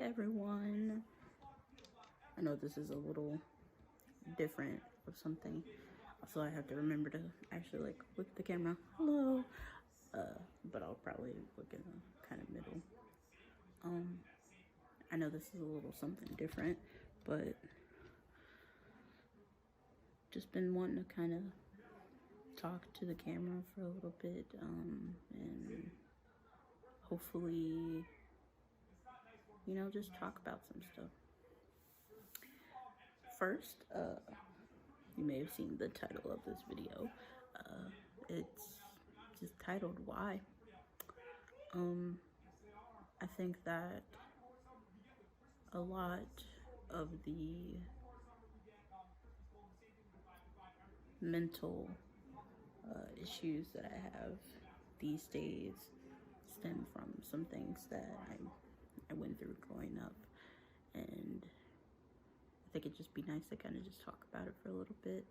everyone. I know this is a little different of something, so I have to remember to actually like look at the camera. Hello. But I'll probably look in the kind of middle. I know this is a little something different, but just been wanting to kind of talk to the camera for a little bit, and hopefully, you know, just talk about some stuff. First, you may have seen the title of this video. It's just titled Why. I think that a lot of the mental issues that I have these days stem from some things that I went through growing up, and I think it'd just be nice to kind of just talk about it for a little bit,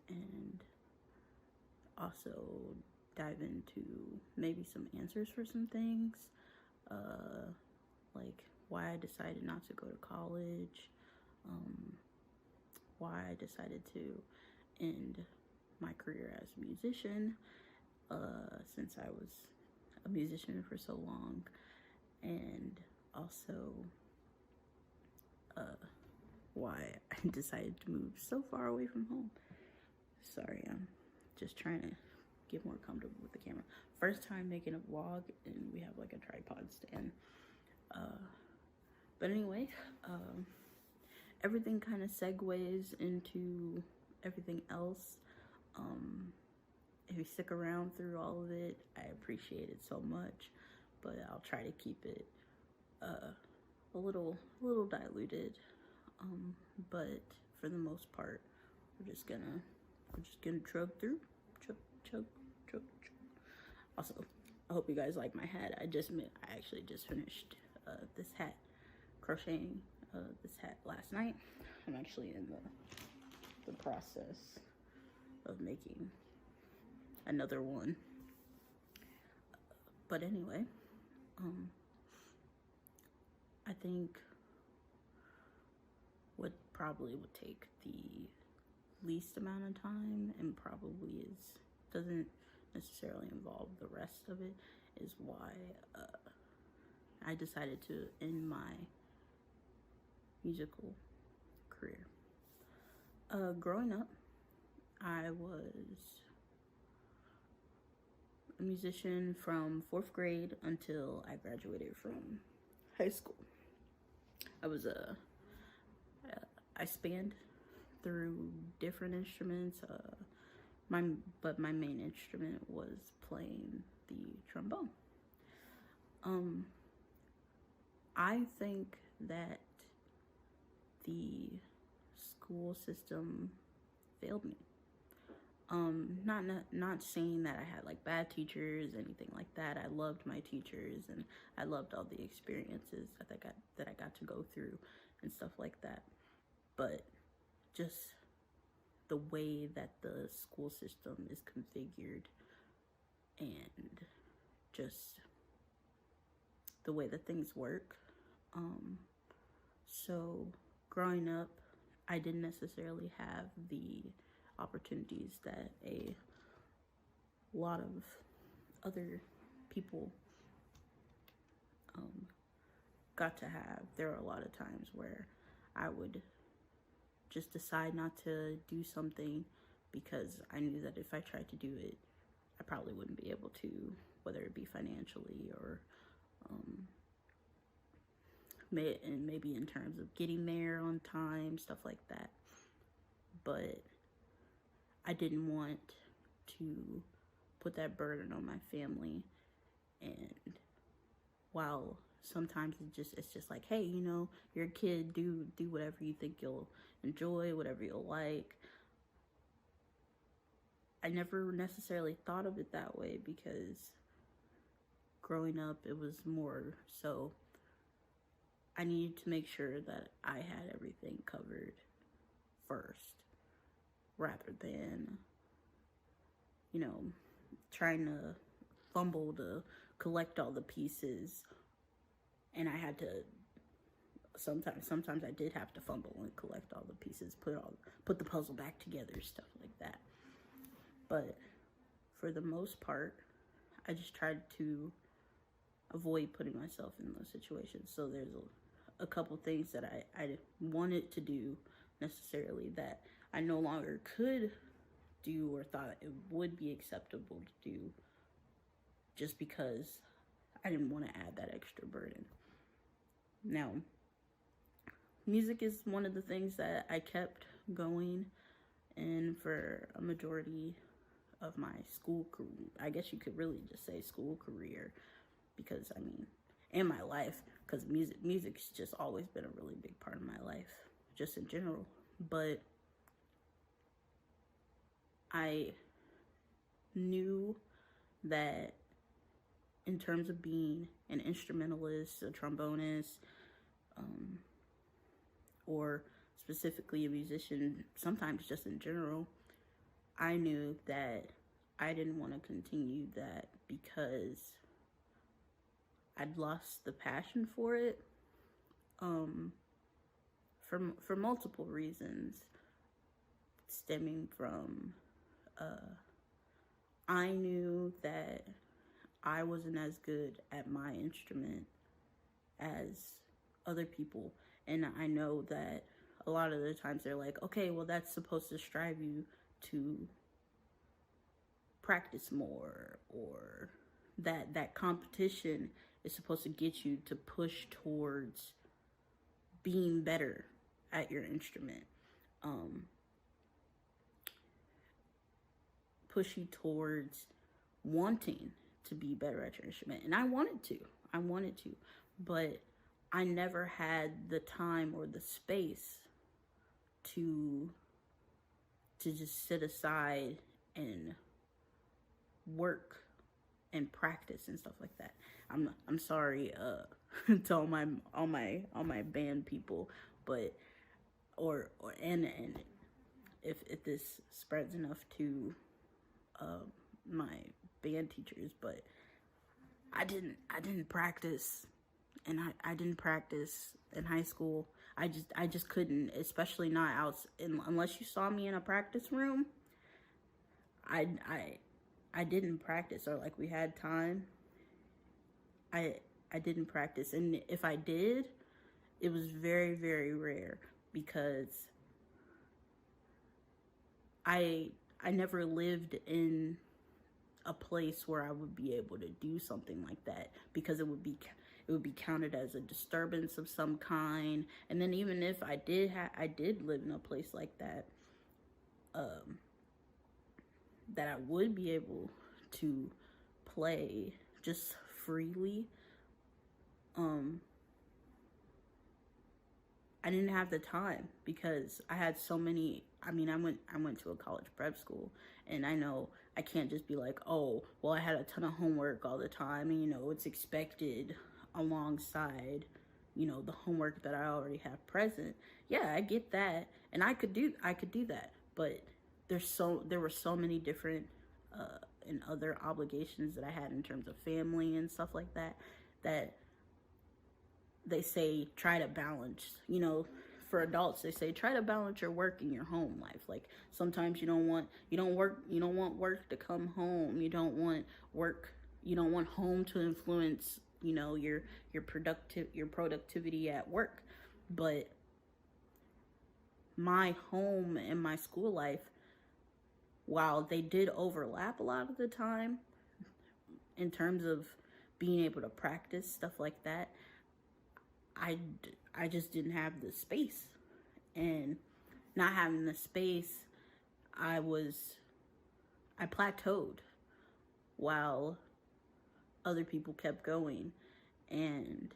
and also dive into maybe some answers for some things, like why I decided not to go to college, why I decided to end my career as a musician, since I was a musician for so long, and also why I decided to move so far away from home. Sorry, I'm just trying to get more comfortable with the camera. First time making a vlog, and we have like a tripod stand. But anyway, everything kind of segues into everything else. If you stick around through all of it, I appreciate it so much, but I'll try to keep it a little diluted. But for the most part, we're just gonna chug through. Chug. Also, I hope you guys like my hat. I actually just finished this hat, crocheting this hat last night. I'm actually in the process of making another one. But anyway, I think what probably would take the least amount of time, and probably doesn't necessarily involve the rest of it, is why I decided to end my musical career. Growing up, I was a musician from 4th grade until I graduated from high school. I spanned through different instruments, but my main instrument was playing the trombone. I think that the school system failed me. Not saying that I had like bad teachers, anything like that. I loved my teachers, and I loved all the experiences that I got to go through and stuff like that. But just the way that the school system is configured, and just the way that things work. So growing up, I didn't necessarily have the opportunities that a lot of other people got to have. There were a lot of times where I would just decide not to do something because I knew that if I tried to do it, I probably wouldn't be able to, whether it be financially or and maybe in terms of getting there on time, stuff like that. But I didn't want to put that burden on my family, and while sometimes it's just like, hey, you know, you're a kid, do whatever you think you'll enjoy, whatever you'll like. I never necessarily thought of it that way, because growing up, it was more so I needed to make sure that I had everything covered first, rather than, you know, trying to fumble to collect all the pieces and I had to sometimes I did have to fumble and collect all the pieces, put the puzzle back together, stuff like that. But for the most part, I just tried to avoid putting myself in those situations. So there's a couple things that I wanted to do necessarily that I no longer could do or thought it would be acceptable to do, just because I didn't want to add that extra burden. Now, music is one of the things that I kept going in for a majority of my school career. I guess you could really just say school career, because I mean, in my life, because music's just always been a really big part of my life, just in general. But I knew that in terms of being an instrumentalist, a trombonist, or specifically a musician, sometimes just in general, I knew that I didn't want to continue that because I'd lost the passion for it, for multiple reasons, stemming from I knew that I wasn't as good at my instrument as other people. And I know that a lot of the times they're like, okay, well, that's supposed to strive you to practice more, or that competition is supposed to get you to push towards being better at your instrument. Push you towards wanting to be better at your instrument. And I wanted to, but I never had the time or the space to just sit aside and work and practice and stuff like that. I'm sorry to all my band people, but and if this spreads enough to my band teachers, but I didn't practice, and I didn't practice in high school. I just couldn't, especially not out unless you saw me in a practice room. I didn't practice, or like we had time. I didn't practice, and if I did, it was very, very rare, because I never lived in a place where I would be able to do something like that, because it would be counted as a disturbance of some kind. And then even if I did live in a place like that, that I would be able to play just freely, I didn't have the time, because I had so many. I mean, I went to a college prep school, and I know I can't just be like, oh, well, I had a ton of homework all the time, and it's expected alongside, the homework that I already have present. Yeah, I get that, and I could do that, but there were so many different and other obligations that I had in terms of family and stuff like that, that they say try to balance. For adults, they say try to balance your work and your home life. Like, sometimes you don't want work to come home. You don't want home to influence your productivity at work. But my home and my school life, while they did overlap a lot of the time in terms of being able to practice stuff like that, I just didn't have the space. And not having the space, I plateaued while other people kept going. And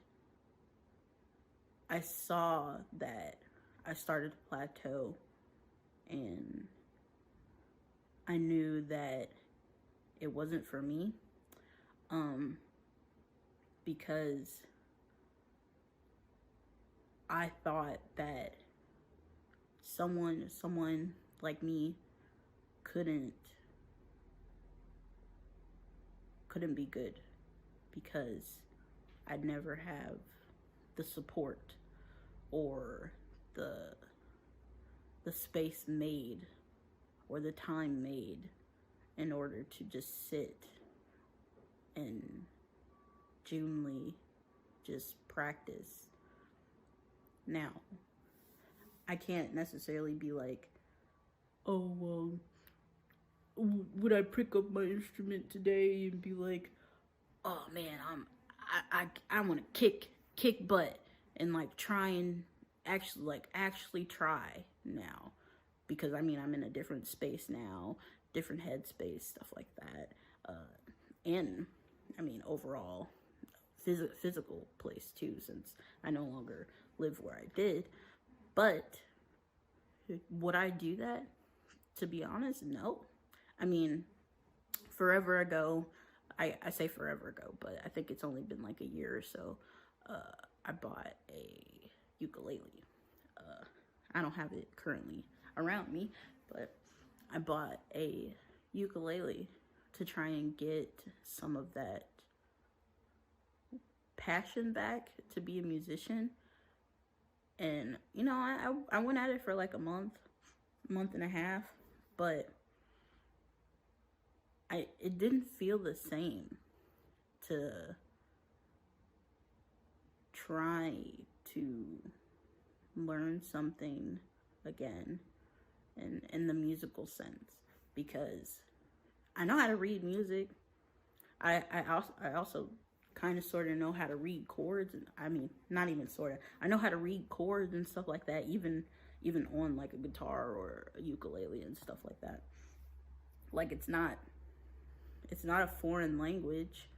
I saw that I started to plateau, and I knew that it wasn't for me, because I thought that someone like me couldn't be good, because I'd never have the support or the space made or the time made in order to just sit and genuinely just practice. Now, I can't necessarily be like, oh, well, would I pick up my instrument today and be like, oh man, I want to kick butt and like try and actually try now, because I mean I'm in a different space now, different headspace, stuff like that, and I mean overall physical place too, since I no longer live where I did. But would I do that? To be honest, no. I mean, forever ago, I say forever ago, but I think it's only been like a year or so, I bought a ukulele. I don't have it currently around me, but I bought a ukulele to try and get some of that passion back to be a musician. And, you know, I went at it for like a month and a half, but it didn't feel the same to try to learn something again in the musical sense, because I know how to read music. I also kind of sort of know how to read chords, and I mean not even sort of, I know how to read chords and stuff like that, even on like a guitar or a ukulele and stuff like that. Like it's not a foreign language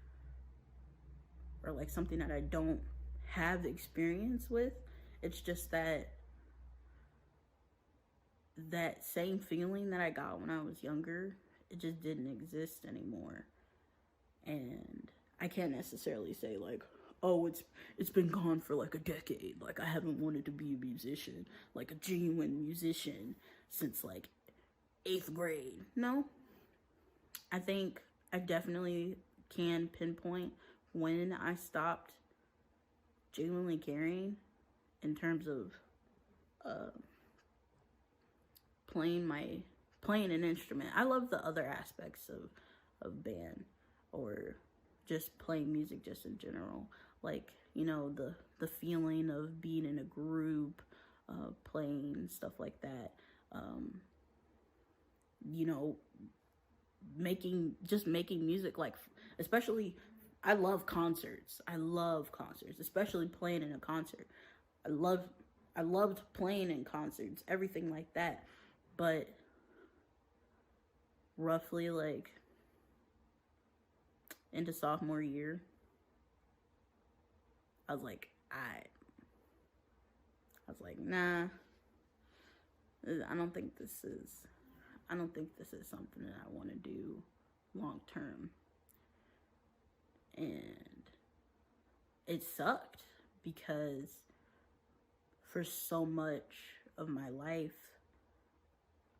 or like something that I don't have experience with. It's just that same feeling that I got when I was younger, it just didn't exist anymore. And I can't necessarily say like, oh, it's been gone for like a decade. Like I haven't wanted to be a musician, like a genuine musician, since like 8th grade. No, I think I definitely can pinpoint when I stopped genuinely caring in terms of playing an instrument. I love the other aspects of band or just playing music just in general. Like, you know, the feeling of being in a group, playing, stuff like that. You know, making music, like, especially, I love concerts, especially playing in a concert. I loved playing in concerts, everything like that. But roughly like into sophomore year, I was like, nah, I don't think this is something that I want to do long term. And it sucked because for so much of my life,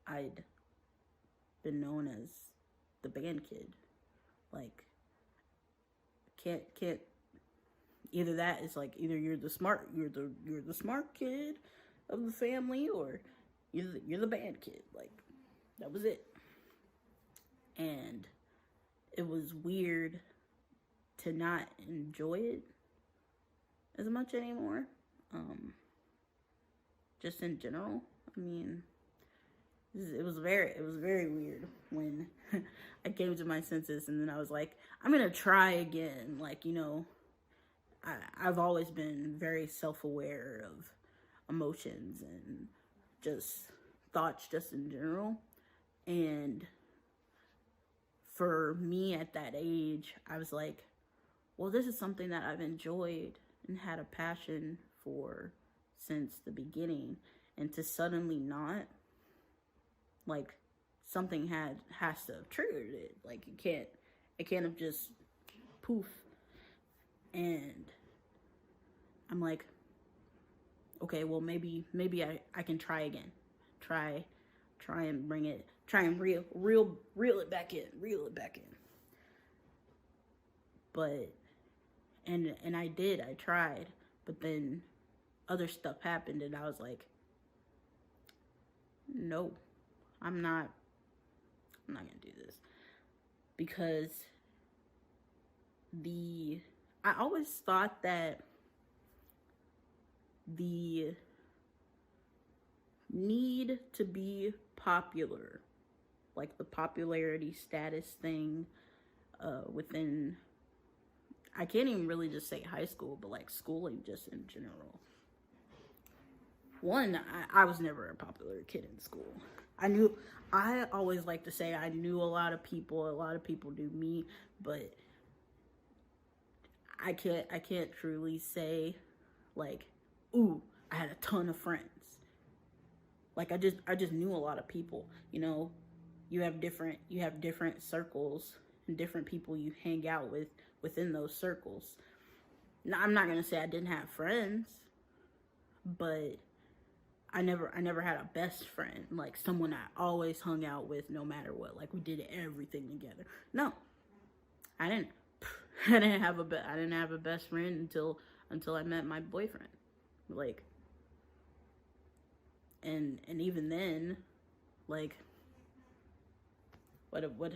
I'd been known as the band kid. Like, can't either that is like, either you're the smart kid of the family, or you're the band kid. Like, that was it. And it was weird to not enjoy it as much anymore. Just in general. I mean, it was very weird when I came to my senses, and then I was like, I'm gonna try again. Like, you know, I've always been very self-aware of emotions and just thoughts just in general. And for me at that age, I was like, well, this is something that I've enjoyed and had a passion for since the beginning, and to suddenly not, like, something has to have triggered it. Like, it can't have just poof. And I'm like, okay, well, maybe I can try again. Try and bring it, try and reel it back in. But, and I did, I tried, But then other stuff happened and I was like, no, I'm not gonna do this. Because I always thought that the need to be popular, like the popularity status thing within, I can't even really just say high school, but like schooling just in general. One, I was never a popular kid in school. I always like to say I knew a lot of people knew me, but I can't truly say like, ooh, I had a ton of friends. Like I just knew a lot of people. You know, you have different circles and different people you hang out with within those circles. Now, I'm not gonna say I didn't have friends, but I never had a best friend, like someone I always hung out with no matter what. Like we did everything together. No, I didn't. I didn't have a best friend until I met my boyfriend. Like, and even then, like, what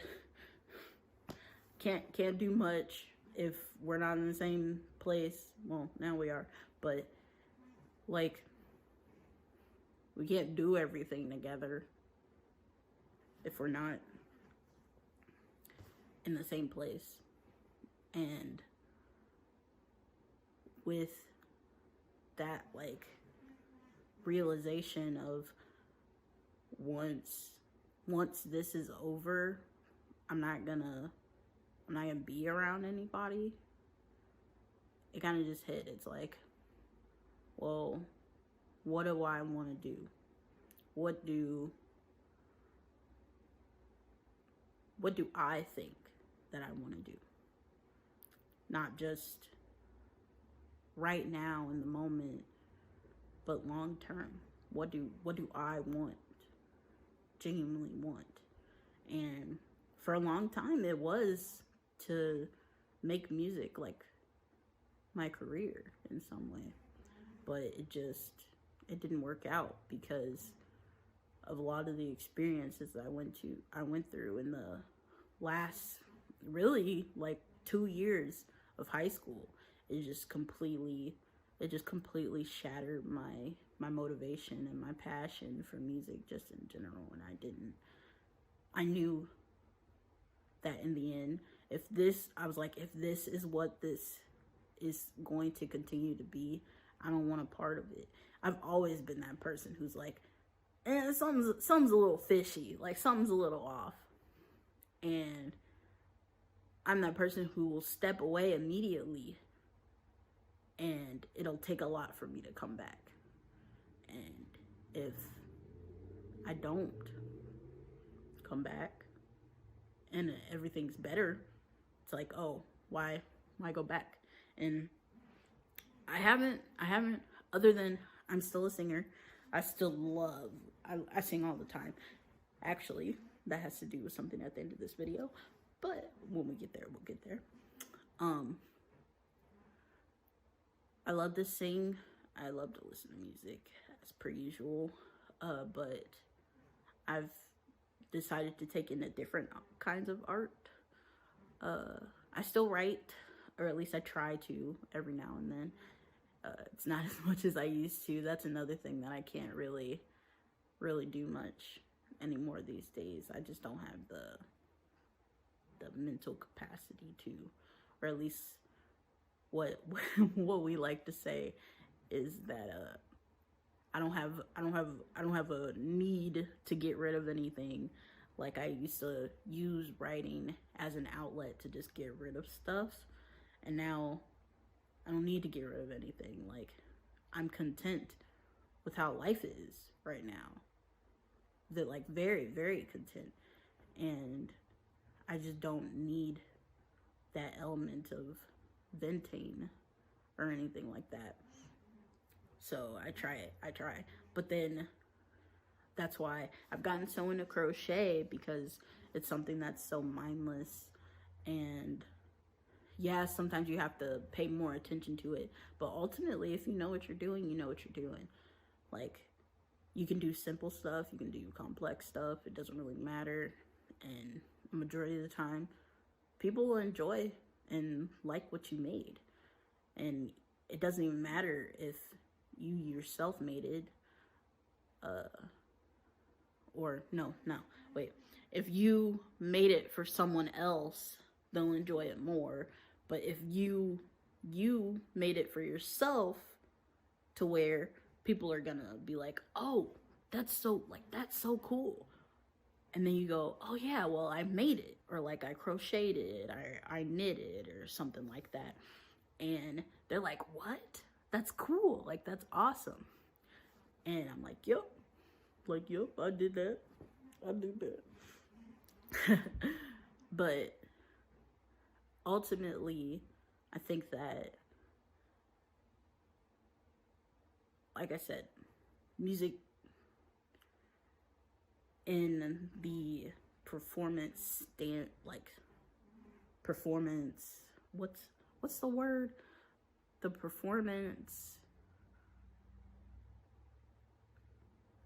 can't do much if we're not in the same place. Well, now we are, but like, we can't do everything together if we're not in the same place. And with that, like, realization of once this is over, I'm not gonna be around anybody. It kind of just hit. It's like, well, what do I want to do? What do I think that I want to do? Not just right now in the moment, but long term. What do I want? Genuinely want? And for a long time it was to make music like my career in some way. But it didn't work out because of a lot of the experiences that I went through in the last really like 2 years of high school. It just completely shattered my motivation and my passion for music just in general. And I knew that in the end, if this is what this is going to continue to be, I don't want a part of it. I've always been that person who's like, something's a little fishy, like something's a little off. And I'm that person who will step away immediately, and it'll take a lot for me to come back. And if I don't come back and everything's better, it's like, oh, why go back? And I haven't, other than I'm still a singer. I sing all the time. Actually, that has to do with something at the end of this video, but when we get there, we'll get there. I love to sing. I love to listen to music as per usual, but I've decided to take into different kinds of art. I still write, or at least I try to every now and then. It's not as much as I used to. That's another thing that I can't really do much anymore these days. I just don't have the mental capacity to, or at least what we like to say is that I don't have a need to get rid of anything. Like I used to use writing as an outlet to just get rid of stuff, and now I don't need to get rid of anything. Like, I'm content with how life is right now. That, like, very, very content. And I just don't need that element of venting or anything like that. So I try. But then that's why I've gotten so into crochet, because it's something that's so mindless, and yeah, sometimes you have to pay more attention to it. But ultimately, if you know what you're doing, you know what you're doing. Like, you can do simple stuff, you can do complex stuff. It doesn't really matter. And the majority of the time, people will enjoy and like what you made. And it doesn't even matter if you yourself made it, or no, wait. If you made it for someone else, they'll enjoy it more. But if you made it for yourself, to where people are gonna be like, oh, that's so cool. And then you go, oh yeah, well, I made it, or like I crocheted it, I knitted, or something like that. And they're like, what? That's cool. Like, that's awesome. And I'm like, yep. Like, yep, I did that. But ultimately, I think that, like I said, music in the performance, what's the word? The performance,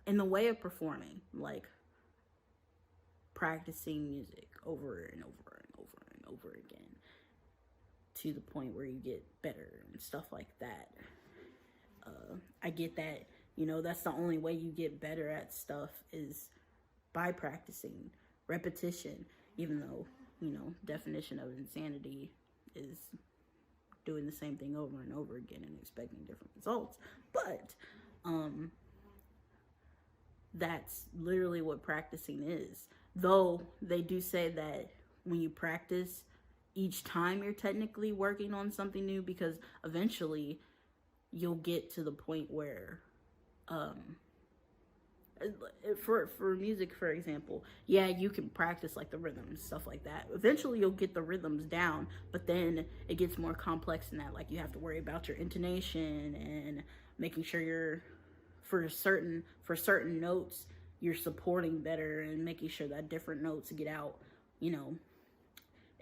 in the way of performing, like practicing music over and over and over and over again, to the point where you get better and stuff like that. I get that, that's the only way you get better at stuff, is by practicing, repetition, even though, definition of insanity is doing the same thing over and over again and expecting different results. But that's literally what practicing is. Though they do say that when you practice, each time you're technically working on something new, because eventually you'll get to the point where, for music, for example, yeah, you can practice like the rhythms, stuff like that. Eventually you'll get the rhythms down, but then it gets more complex than that. Like, you have to worry about your intonation and making sure you're, for certain notes, you're supporting better, and making sure that different notes get out,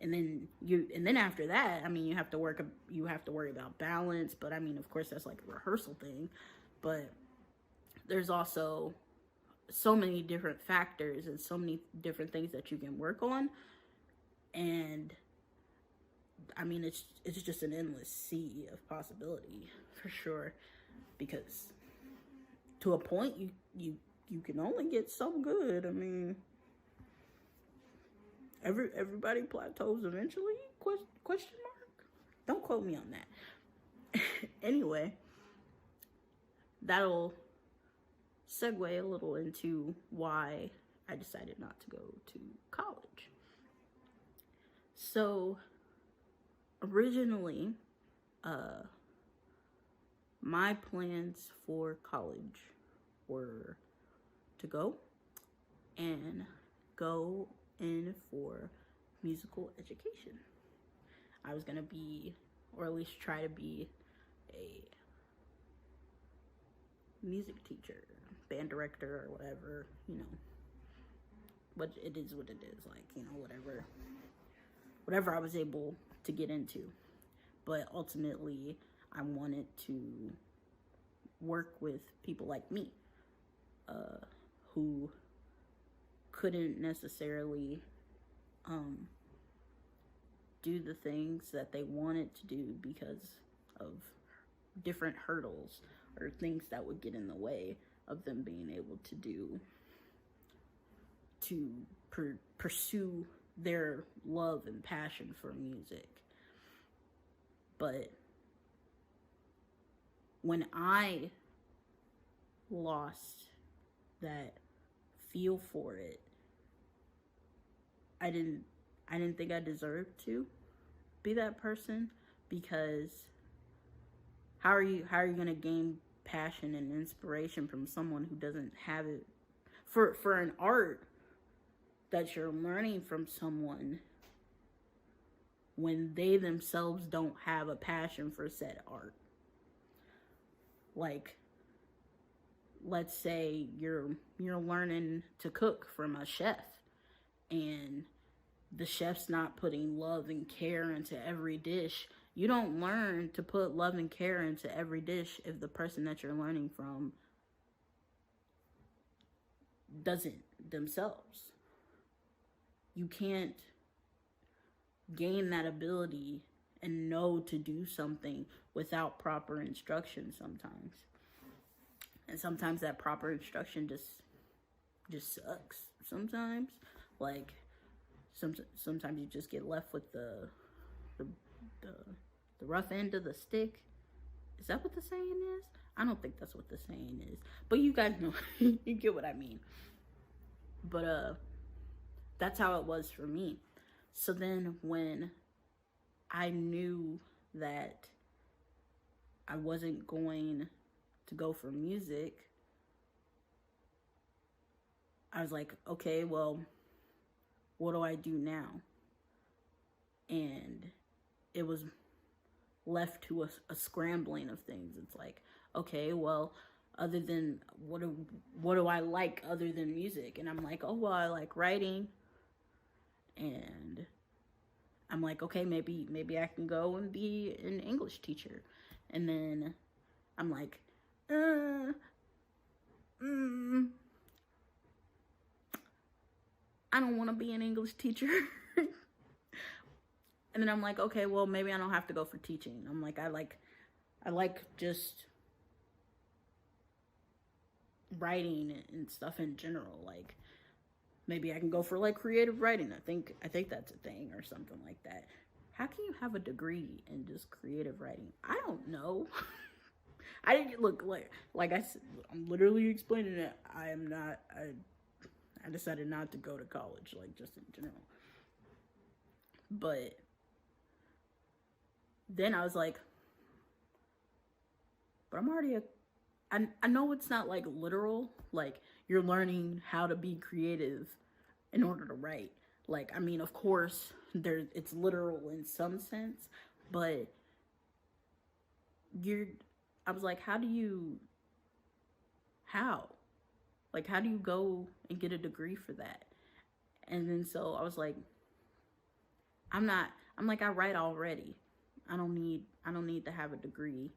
and then after that, I mean, you have to worry about balance. But I mean, of course, that's like a rehearsal thing. But there's also so many different factors and so many different things that you can work on. And I mean, it's just an endless sea of possibility, for sure, because to a point, you can only get so good. I mean, everybody plateaus eventually? Question mark? Don't quote me on that. Anyway, that'll segue a little into why I decided not to go to college. So, originally, my plans for college were to go in for musical education. I was gonna be, or at least try to be, a music teacher, band director, or whatever, but it is what it is, like, whatever I was able to get into. But ultimately, I wanted to work with people like me, who couldn't necessarily do the things that they wanted to do because of different hurdles or things that would get in the way of them being able to pursue their love and passion for music. But when I lost that feel for it, I didn't think I deserved to be that person, because how are you going to gain passion and inspiration from someone who doesn't have it for an art that you're learning from someone when they themselves don't have a passion for said art? Like, let's say you're learning to cook from a chef, and the chef's not putting love and care into every dish. You don't learn to put love and care into every dish if the person that you're learning from doesn't themselves. You can't gain that ability and know to do something without proper instruction sometimes. And sometimes that proper instruction just sucks sometimes. Like sometimes you just get left with the rough end of the stick. Is that what the saying is? I don't think that's what the saying is, but you guys know. You get what I mean. But that's how it was for me. So then when I knew that I wasn't going to go for music, I was like, okay, well, what do I do now? And it was left to a scrambling of things. It's like, okay, well, other than what do I like other than music? And I'm like, oh, well, I like writing. And I'm like, okay, maybe I can go and be an English teacher. And then I'm like, I don't want to be an English teacher. And then I'm like, okay, well, maybe I don't have to go for teaching. I'm like, I like just writing and stuff in general. Like, maybe I can go for like creative writing. I think that's a thing or something like that. How can you have a degree in just creative writing? I don't know. I didn't look like I said, I'm literally explaining it. I decided not to go to college, like just in general. But then I was like, but I'm already I know it's not like literal, like you're learning how to be creative in order to write. Like, I mean, of course, it's literal in some sense, but I was like, how do you go and get a degree for that? And then so I was like, I write already. I don't need to have a degree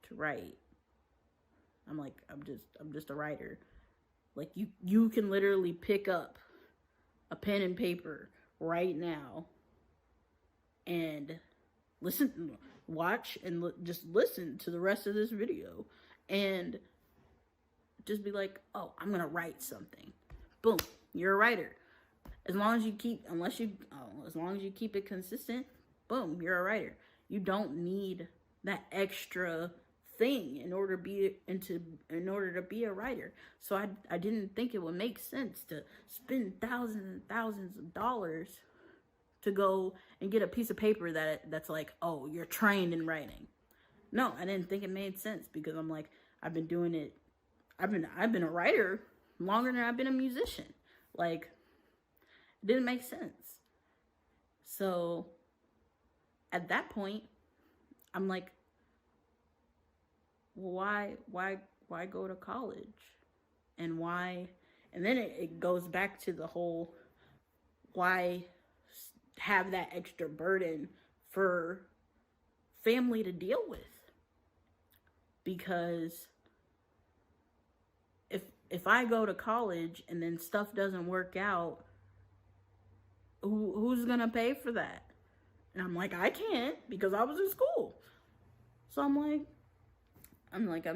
to write. I'm like, I'm just a writer. Like you can literally pick up a pen and paper right now and watch and just listen to the rest of this video and just be like, oh, I'm gonna write something. Boom, you're a writer. As long as you keep it consistent, boom, you're a writer. You don't need that extra thing in order to be a writer. So I didn't think it would make sense to spend thousands and thousands of dollars to go and get a piece of paper that's like, oh, you're trained in writing. No, I didn't think it made sense because I'm like, I've been doing it. I've been a writer longer than I've been a musician. Like, it didn't make sense. So at that point, I'm like, well, why go to college? And why? And then it goes back to the whole, why have that extra burden for family to deal with? Because if I go to college and then stuff doesn't work out, who's gonna pay for that? And I'm like, I can't because I was in school. So I'm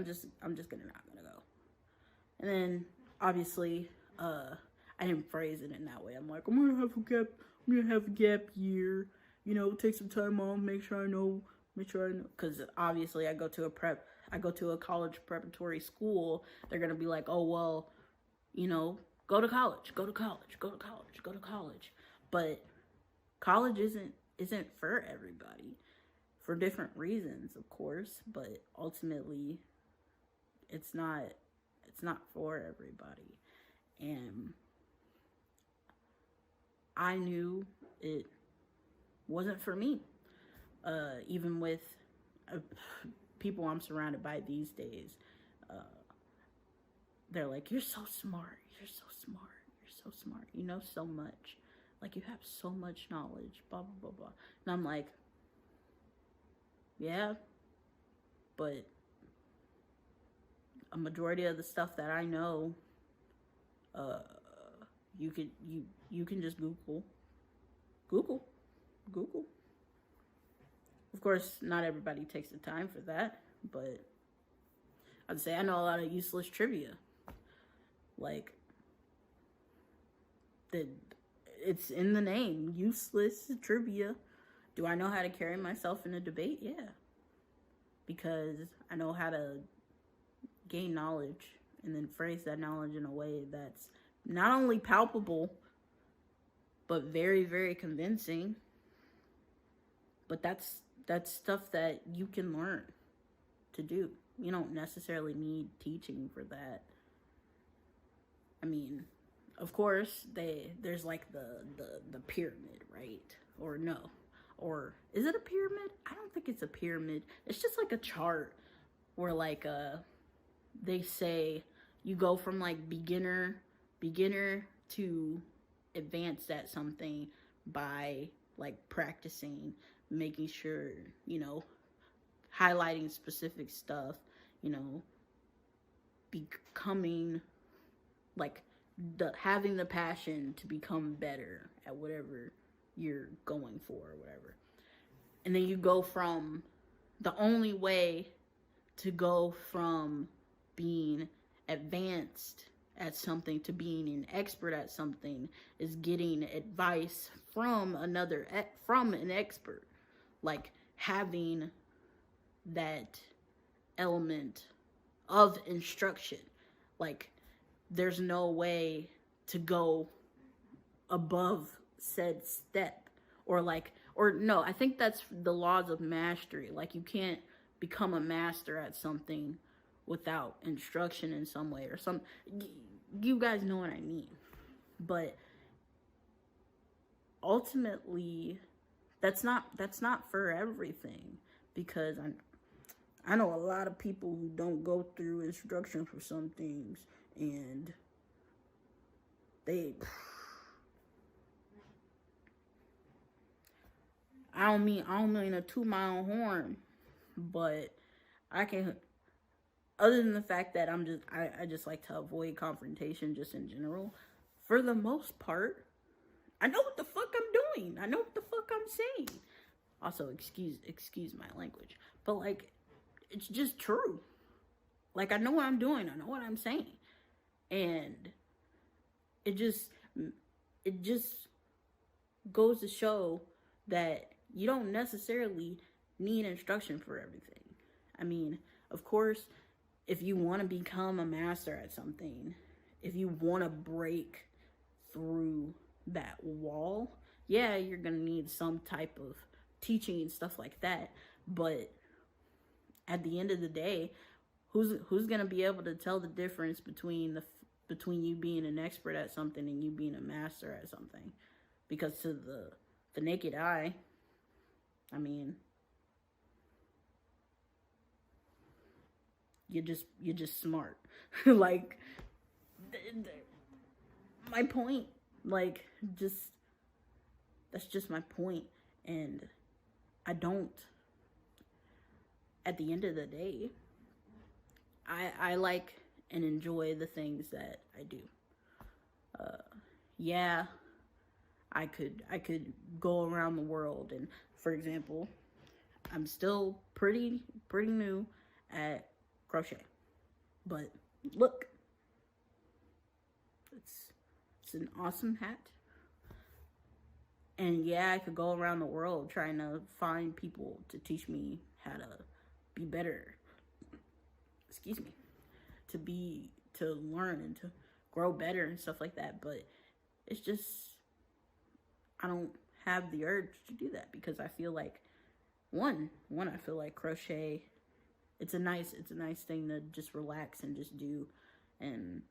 just not gonna go. And then obviously, I didn't phrase it in that way. I'm like, I'm gonna have a gap year. You know, take some time off, make sure I know. Because obviously, I go to a college preparatory school. They're gonna be like, oh well, you know, go to college. But college isn't for everybody, for different reasons, of course. But ultimately, it's not for everybody. And I knew it wasn't for me. Even with people I'm surrounded by these days, they're like, you're so smart, you know so much. Like, you have so much knowledge, blah, blah, blah, blah. And I'm like, yeah, but a majority of the stuff that I know, you can just Google. Of course, not everybody takes the time for that, but I'd say I know a lot of useless trivia. Like, it's in the name, useless trivia. Do I know how to carry myself in a debate? Yeah. Because I know how to gain knowledge and then phrase that knowledge in a way that's not only palpable, but very, very convincing. But that's stuff that you can learn to do. You don't necessarily need teaching for that. I mean, of course, there's like the pyramid, right? Or no. Or is it a pyramid? I don't think it's a pyramid. It's just like a chart where like they say you go from like beginner to advanced at something by like practicing, making sure, highlighting specific stuff, becoming like having the passion to become better at whatever you're going for or whatever. And then you go from the only way to go from being advanced at something to being an expert at something is getting advice from an expert, like having that element of instruction. Like, there's no way to go above said step, or no, I think that's the laws of mastery. Like, you can't become a master at something without instruction in some way or some. You guys know what I mean. But ultimately, that's not for everything, because I know a lot of people who don't go through instruction for some things, and I don't mean to toot my own horn, but other than the fact that I just like to avoid confrontation just in general, for the most part, I know what the fuck I'm doing. I know what the fuck I'm saying. Also, excuse my language, but like, it's just true. Like, I know what I'm doing. I know what I'm saying. And it just goes to show that you don't necessarily need instruction for everything. I mean, of course, if you want to become a master at something, if you want to break through that wall, yeah, you're going to need some type of teaching and stuff like that. But at the end of the day, who's going to be able to tell the difference between you being an expert at something and you being a master at something? Because to the naked eye, I mean, you're just smart. Like, my point, like, that's just my point. And at the end of the day, I like and enjoy the things that I do. Yeah, I could go around the world, and for example, I'm still pretty new at crochet, but look, it's an awesome hat. And yeah, I could go around the world trying to find people to teach me how to be better. Excuse me. To learn and to grow better and stuff like that. But it's just, I don't have the urge to do that, because I feel like, one, I feel like crochet, it's a nice thing to just relax and just do. And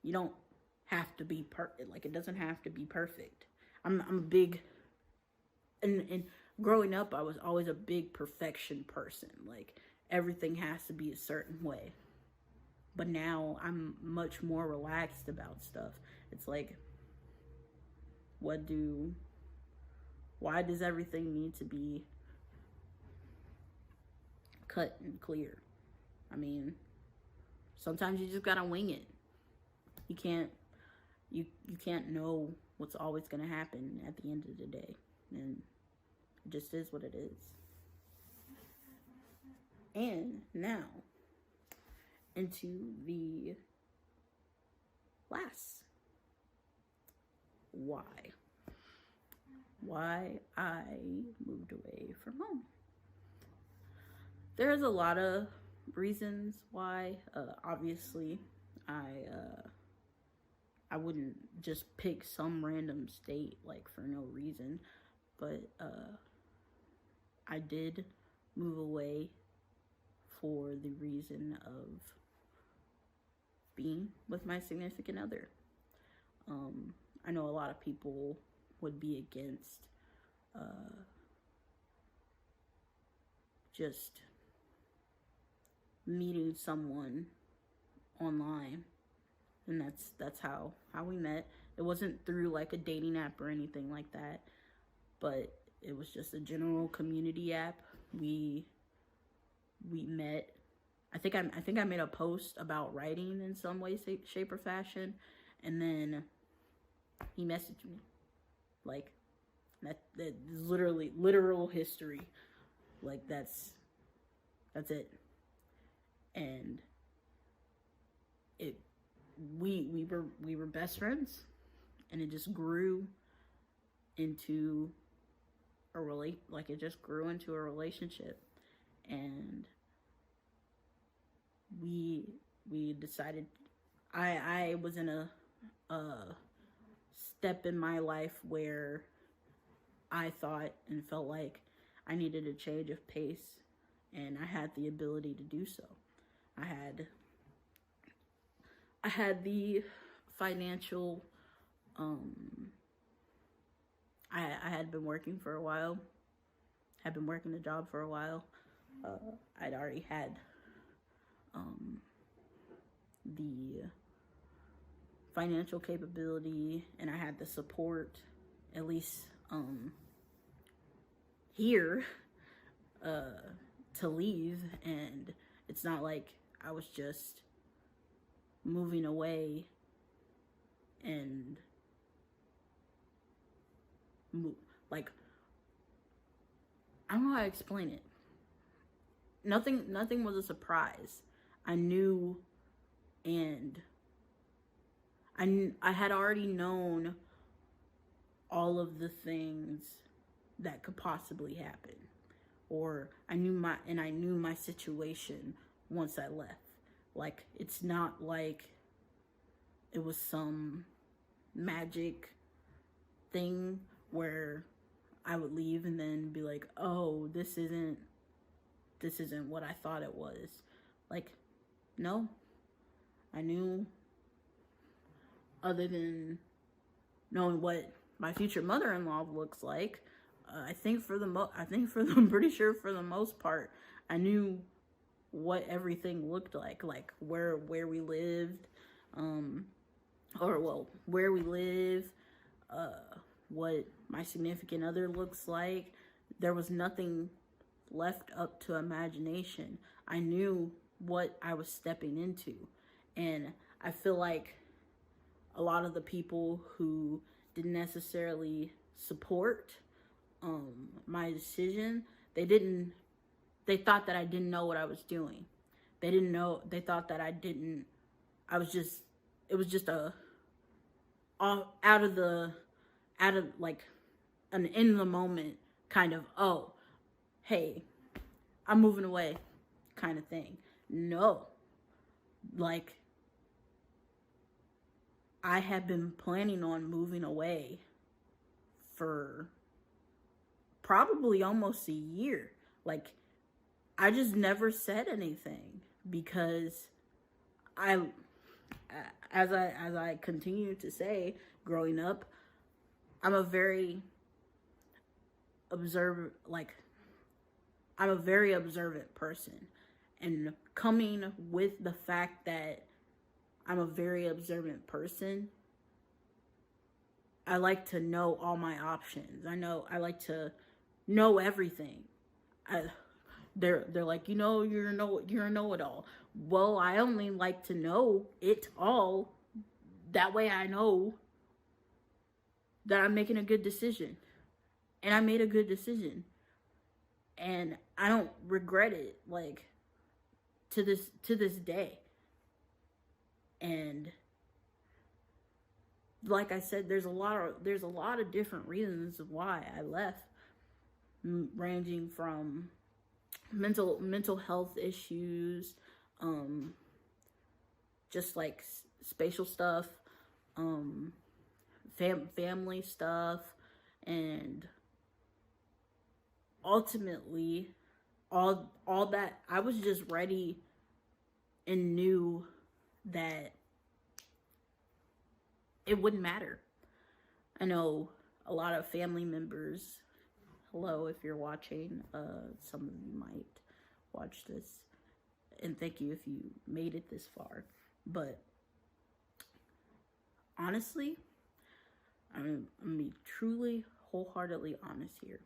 you don't have to be perfect. Like, it doesn't have to be perfect. I'm a big, and growing up, I was always a big perfection person. Like, everything has to be a certain way. But now I'm much more relaxed about stuff. It's like, Why does everything need to be cut and clear? I mean, sometimes you just gotta wing it. You can't know what's always gonna happen at the end of the day, and it just is what it is. And now into the last why I moved away from home. There's a lot of reasons why. Obviously, I wouldn't just pick some random state like for no reason, but I did move away for the reason of being with my significant other. I know a lot of people would be against just meeting someone online, and that's how we met. It wasn't through like a dating app or anything like that, but it was just a general community app. We met. I think I made a post about writing in some way, shape, or fashion, and then he messaged me. Like that is literally literal history. Like that's it. And we were best friends, and it just grew into it just grew into a relationship. And we decided, I was in a step in my life where I thought and felt like I needed a change of pace, and I had the ability to do so. I had the financial, I had been working for a while, had been working a job for a while. I'd already had the financial capability, and I had the support, at least here, to leave. And it's not like I was just moving away and like, I don't know how to explain it. Nothing was a surprise. I knew, and I had already known all of the things that could possibly happen, or I knew my situation once I left. Like, it's not like it was some magic thing where I would leave and then be like, oh, this isn't what I thought it was. Like, no, I knew, other than knowing what my future mother-in-law looks like, I'm pretty sure for the most part, I knew what everything looked like where we lived, where we live, what my significant other looks like. There was nothing left up to imagination. I knew what I was stepping into. And I feel like a lot of the people who didn't necessarily support my decision, they thought that I didn't know what I was doing. They thought that it was just out of like an in the moment kind of, oh, hey, I'm moving away kind of thing. No, like, I had been planning on moving away for probably almost a year. Like, I just never said anything because as I continue to say, growing up, I'm a very observant person. And coming with the fact that I'm a very observant person, I like to know all my options. I like to know everything. I, they're like, you're a know-it-all. Well, I only like to know it all. That way I know that I'm making a good decision. And I made a good decision. And I don't regret it, like, to this day. And like I said, there's a lot of different reasons why I left, ranging from mental health issues, just like spatial stuff, family stuff, and ultimately all that. I was just ready and knew that it wouldn't matter. I know a lot of family members, hello if you're watching, some of you might watch this, and thank you if you made it this far. But honestly, I'm gonna be truly, wholeheartedly honest here.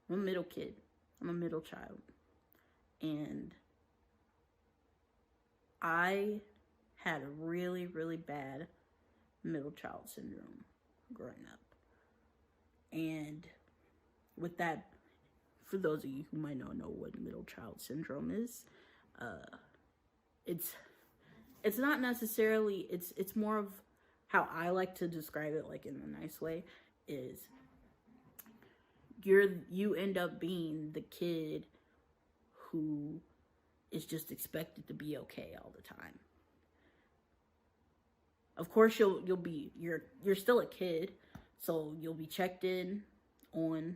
I'm a middle kid. I'm a middle child. And I had a really, really bad middle child syndrome growing up. And with that, for those of you who might not know what middle child syndrome is, it's not necessarily, it's more of how I like to describe it, like in a nice way, is you end up being the kid who is just expected to be okay all the time. Of course, you're still a kid, so you'll be checked in on,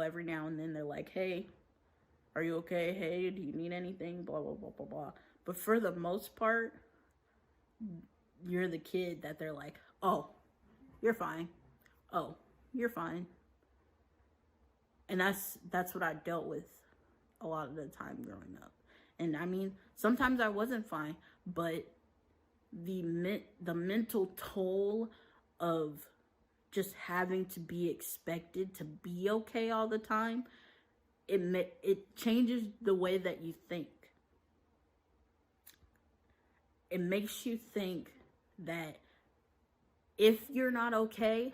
every now and then. They're like, hey, are you okay? Hey, do you need anything? Blah, blah, blah, blah, blah. But for the most part, you're the kid that they're like, oh, you're fine. Oh, you're fine. And that's what I dealt with a lot of the time growing up. And I mean, sometimes I wasn't fine, but the mental toll of just having to be expected to be okay all the time, it changes the way that you think. It makes you think that if you're not okay,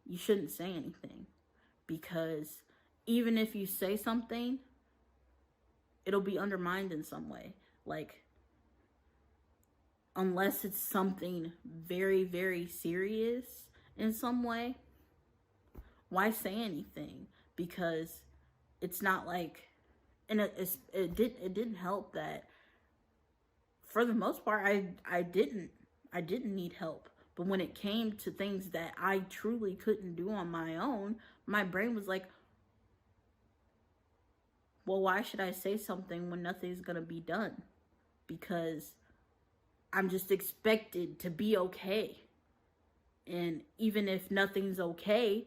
you shouldn't say anything. Because even if you say something, it'll be undermined in some way. Like, unless it's something very, very serious in some way, why say anything? Because it's not like, and it didn't help that for the most part, I didn't need help. But when it came to things that I truly couldn't do on my own, my brain was like, well, why should I say something when nothing's gonna be done? Because I'm just expected to be okay. And even if nothing's okay,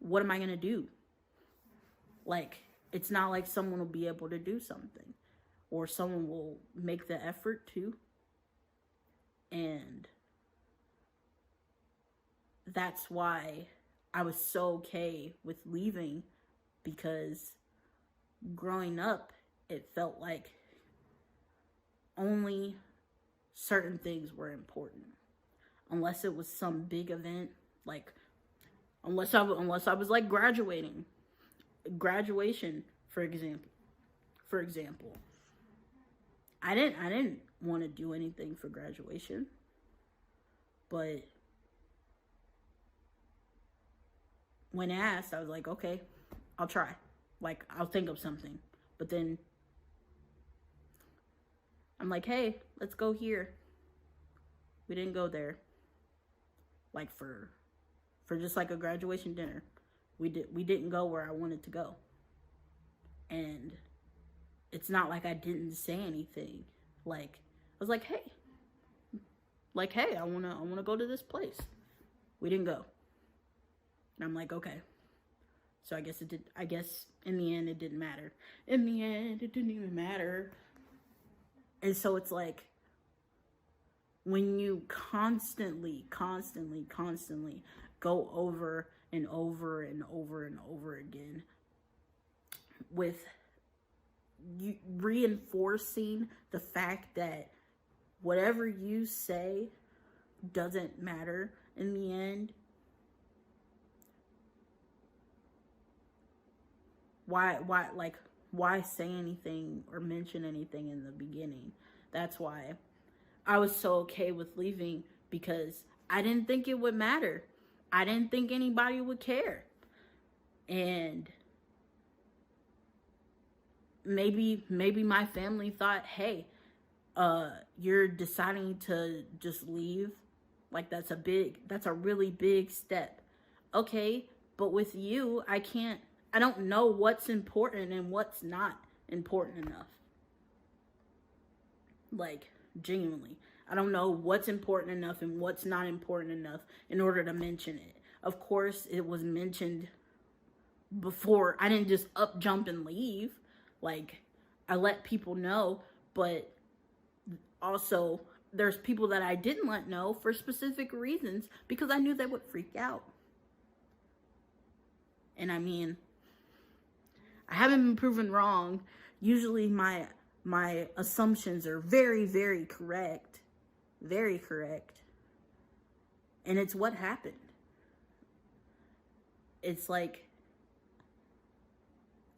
what am I gonna do? Like, it's not like someone will be able to do something, or someone will make the effort to. And that's why I was so okay with leaving, because growing up, it felt like only certain things were important. Unless it was some big event, like unless I was like graduation, for example. I didn't want to do anything for graduation, but when asked, I was like, okay, I'll try. Like, I'll think of something. But then I'm like, hey, let's go here. We didn't go there. Like, for just like a graduation dinner. We didn't go where I wanted to go. And it's not like I didn't say anything. Like, I was like, hey, I wanna go to this place. We didn't go. And I'm like, okay. So I guess in the end it didn't matter. In the end, it didn't even matter. And so it's like, when you constantly go over and over and over and over again with you reinforcing the fact that whatever you say doesn't matter in the end, why say anything or mention anything in the beginning? That's why I was so okay with leaving, because I didn't think it would matter. I didn't think anybody would care. And maybe my family thought, hey, you're deciding to just leave. Like, that's a really big step. Okay, but with you, I don't know what's important and what's not important enough. Like, genuinely. I don't know what's important enough and what's not important enough in order to mention it. Of course, it was mentioned before. I didn't just up, jump, and leave. Like, I let people know, but also there's people that I didn't let know for specific reasons because I knew they would freak out. And I mean, I haven't been proven wrong. Usually my assumptions are very, very correct. Very correct. And it's what happened. It's like,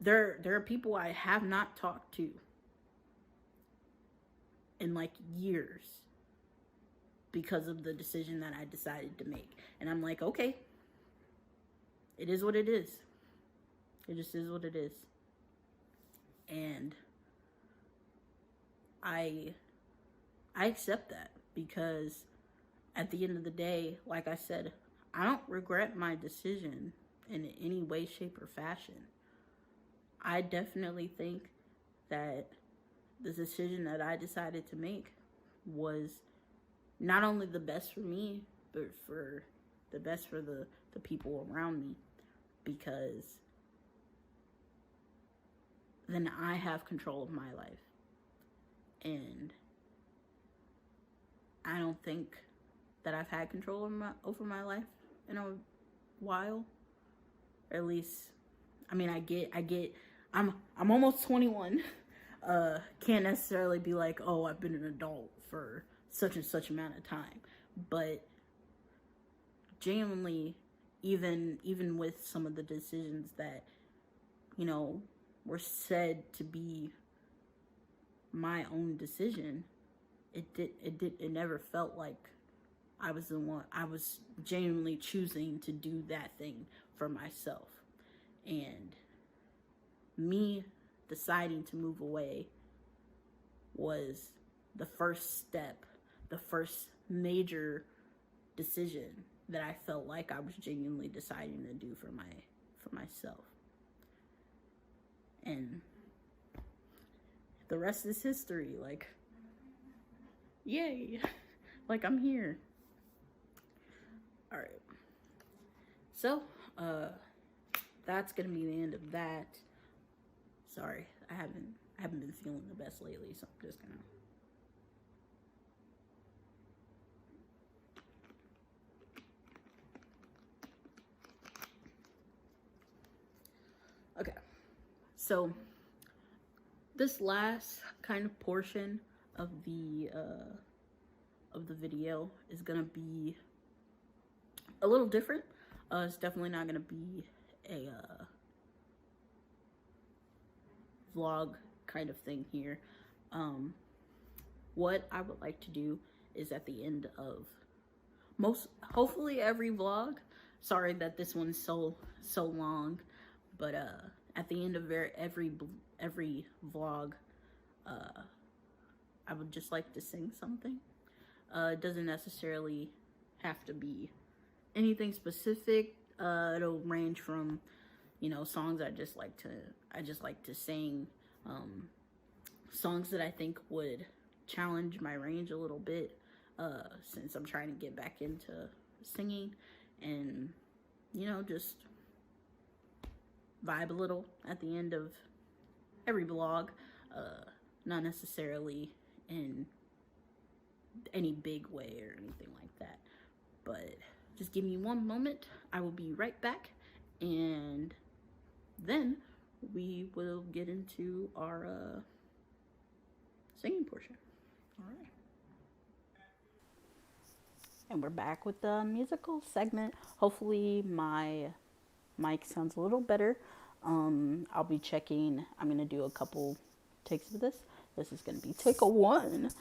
there are people I have not talked to in like years because of the decision that I decided to make. And I'm like, okay, it is what it is. It just is what it is. And I accept that, because at the end of the day, like I said, I don't regret my decision in any way, shape, or fashion. I definitely think that the decision that I decided to make was not only the best for me, but for the best for the people around me, because then I have control of my life. And I don't think that I've had control over my life in a while. Or at least, I mean, I'm almost 21. Can't necessarily be like, oh, I've been an adult for such and such amount of time. But genuinely, even with some of the decisions that, were said to be my own decision, it never felt like I was the one. I was genuinely choosing to do that thing for myself. And me deciding to move away was the first step, the first major decision that I felt like I was genuinely deciding to do for myself. And the rest is history. Like, yay. Like, I'm here. Alright. So, that's gonna be the end of that. Sorry, I haven't been feeling the best lately, so I'm just gonna. Okay, so this last kind of portion of the video is gonna be a little different. It's definitely not gonna be a vlog kind of thing here. What I would like to do is at the end of hopefully every vlog. Sorry that this one's so long, but at the end of every vlog, I would just like to sing something. It doesn't necessarily have to be anything specific. It'll range from, songs I just like to sing, songs that I think would challenge my range a little bit, since I'm trying to get back into singing, and just vibe a little at the end of every vlog. Not necessarily in any big way or anything like that. But just give me one moment. I will be right back, and then we will get into our singing portion. All right. And we're back with the musical segment. Hopefully my mic sounds a little better. I'll be checking. I'm going to do a couple takes of this. This is going to be take a one.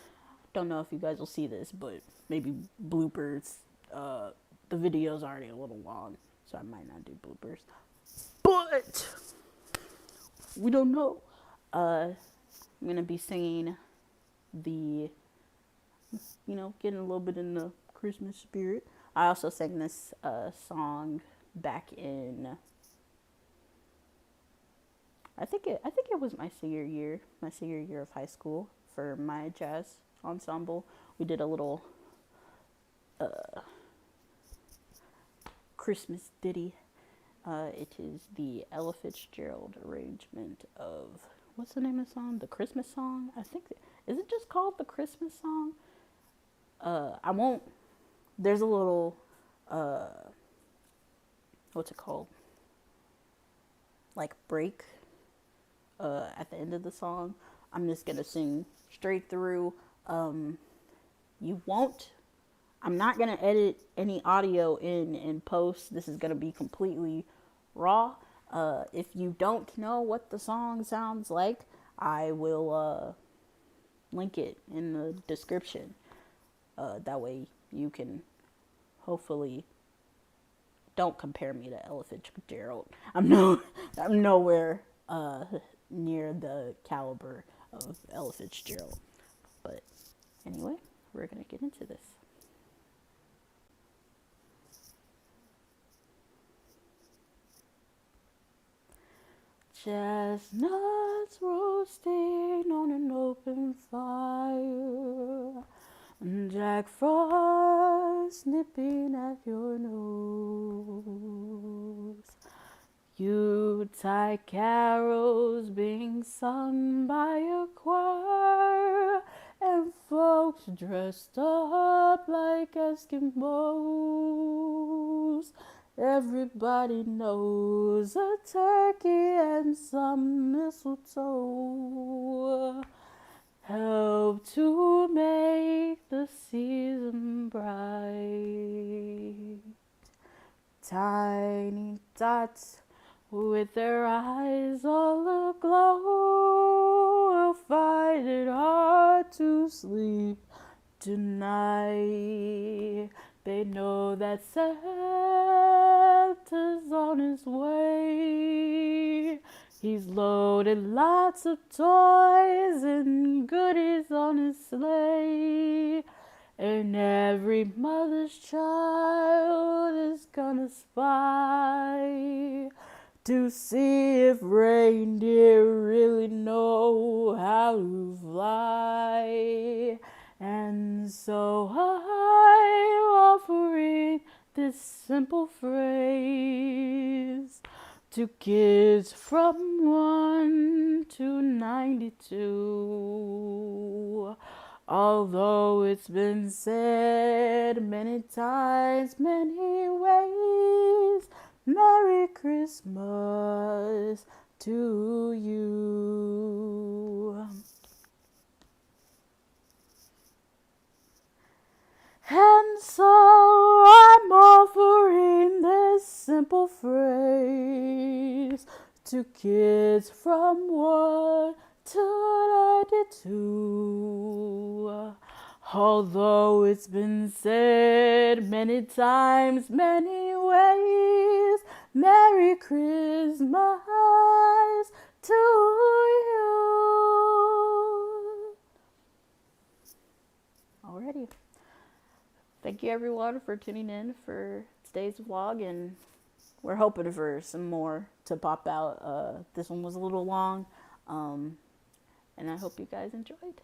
Don't know if you guys will see this, but maybe bloopers. The video's already a little long, so I might not do bloopers. But we don't know. I'm going to be singing the, getting a little bit in the Christmas spirit. I also sang this song back in, I think it was my senior year of high school for my jazz ensemble. We did a little Christmas ditty. It is the Ella Fitzgerald arrangement of, what's the name of the song? The Christmas song? I think, is it just called the Christmas song? There's a little, what's it called? Like break at the end of the song. I'm just gonna sing straight through. I'm not gonna edit any audio in post. This is gonna be completely raw. If you don't know what the song sounds like, I will link it in the description. That way you can hopefully don't compare me to Ella Fitzgerald. I'm nowhere near the caliber of Ella Fitzgerald. But anyway, we're gonna get into this. Chestnuts roasting on an open fire, Jack Frost nipping at your nose, Yuletide carols being sung by a choir, and folks dressed up like Eskimos. Everybody knows a turkey and some mistletoe help to make the season bright. Tiny dots with their eyes all aglow will find it hard to sleep tonight. They know that Santa's on his way. He's loaded lots of toys and goodies on his sleigh. And every mother's child is gonna spy to see if reindeer really know how to fly. And so I'm offering this simple phrase to kids from 1 to 92. Although it's been said many times, many ways, Merry Christmas to you. And so I'm offering this simple phrase to kids from 1 to 92. Although it's been said many times, many ways, Merry Christmas to you. Alrighty. Thank you everyone for tuning in for today's vlog, and we're hoping for some more to pop out. This one was a little long, and I hope you guys enjoyed.